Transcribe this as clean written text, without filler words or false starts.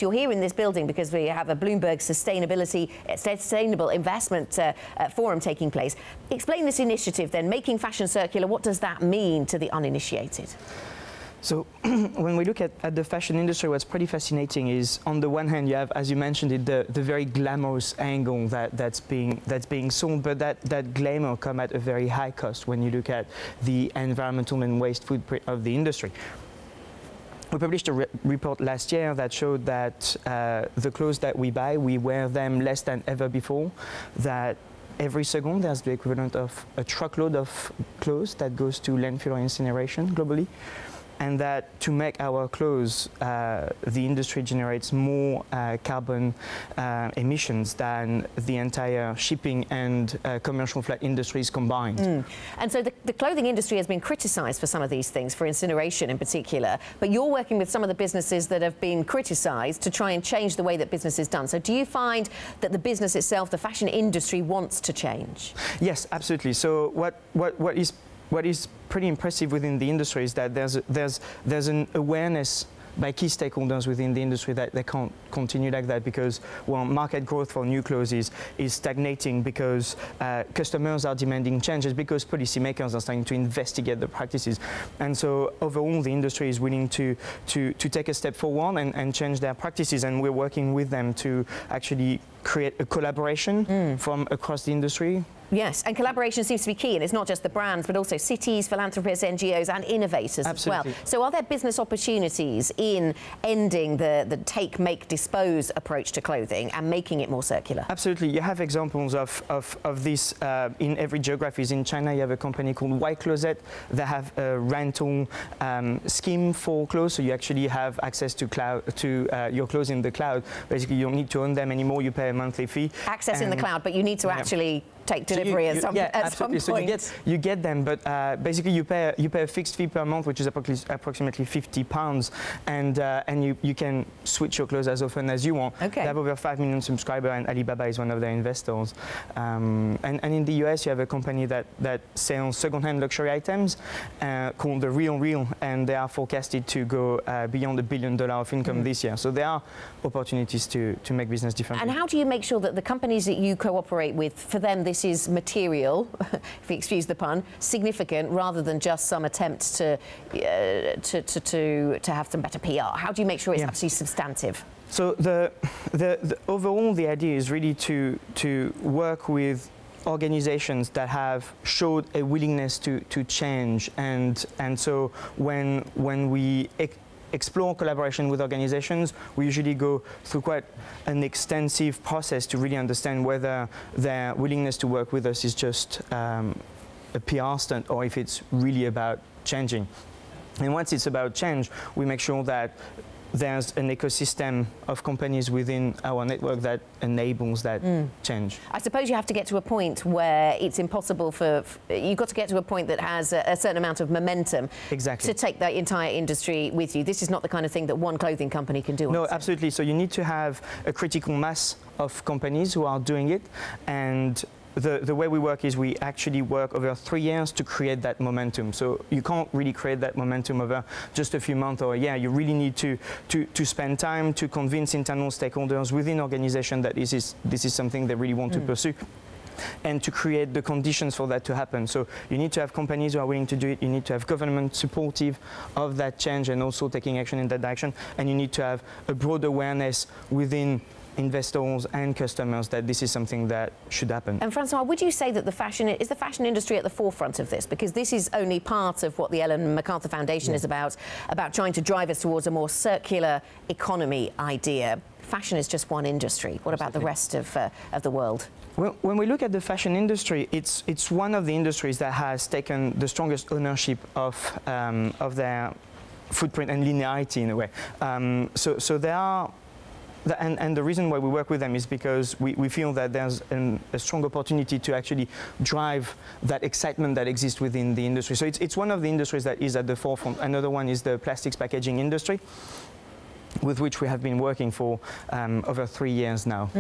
You're here in this building because we have a Bloomberg Sustainable Investment Forum taking place. Explain this initiative then, making fashion circular. What does that mean to the uninitiated? So when we look at the fashion industry, what's pretty fascinating is, on the one hand, you have, as you mentioned it, the very glamorous angle that's being sold, but that glamour comes at a very high cost when you look at the environmental and waste footprint of the industry. We published a report last year that showed that the clothes that we buy, we wear them less than ever before, that every second there's the equivalent of a truckload of clothes that goes to landfill or incineration globally, and that to make our clothes, the industry generates more carbon emissions than the entire shipping and commercial flight industries combined. And so the clothing industry has been criticised for some of these things, for incineration in particular, but you're working with some of the businesses that have been criticised to try and change the way that business is done. So do you find that the business itself, the fashion industry, wants to change? Yes, absolutely. So what is pretty impressive within the industry is that there's an awareness by key stakeholders within the industry that they can't continue like that, because, well, market growth for new clothes is stagnating, because customers are demanding changes, because policymakers are starting to investigate the practices. And so overall the industry is willing to take a step forward and change their practices, and we're working with them to actually create a collaboration from across the industry. Yes, and collaboration seems to be key, and it's not just the brands, but also cities, philanthropists, NGOs and innovators as well. So are there business opportunities in ending the take, make, dispose approach to clothing and making it more circular? Absolutely. You have examples of this in every geography. In China, you have a company called White Closet. They have a rental scheme for clothes, so you actually have access to your clothes in the cloud. Basically, you don't need to own them anymore. You pay a monthly fee. Access in the cloud, but you need to actually take delivery at some point. So you get them, but basically you pay a fixed fee per month, which is approximately £50, and you can switch your clothes as often as you want. Okay. They have over 5 million subscribers, and Alibaba is one of their investors. And in the US, you have a company that sells second-hand luxury items called The Real, and they are forecasted to go beyond $1 billion of income this year. So there are opportunities to make business differently. And how do you make sure that the companies that you cooperate with, for them, this is material, if you excuse the pun, significant, rather than just some attempt to have some better PR? How do you make sure it's actually substantive? So overall, the idea is really to work with organizations that have showed a willingness to change, and so when we explore collaboration with organizations, we usually go through quite an extensive process to really understand whether their willingness to work with us is just a PR stunt, or if it's really about changing. And once it's about change, we make sure that there's an ecosystem of companies within our network that enables that change. I suppose you have to get to a point where it's impossible you've got to get to a point that has a certain amount of momentum to take that entire industry with you. This is not the kind of thing that one clothing company can do. No, absolutely. So you need to have a critical mass of companies who are doing it, and the way we work is we actually work over 3 years to create that momentum. So you can't really create that momentum over just a few months or a year. You really need to spend time to convince internal stakeholders within organizations that this is something they really want to pursue, and to create the conditions for that to happen. So you need to have companies who are willing to do it, you need to have government supportive of that change and also taking action in that direction, and you need to have a broad awareness within investors and customers that this is something that should happen. And Francois, would you say that the fashion industry at the forefront of this? Because this is only part of what the Ellen MacArthur Foundation is about trying to drive us towards a more circular economy idea. Fashion is just one industry. What about the rest of the world? Well, when we look at the fashion industry, it's one of the industries that has taken the strongest ownership of their footprint and linearity in a way. So there are. And the reason why we work with them is because we feel that there's a strong opportunity to actually drive that excitement that exists within the industry. So it's one of the industries that is at the forefront. Another one is the plastics packaging industry, with which we have been working for over 3 years now.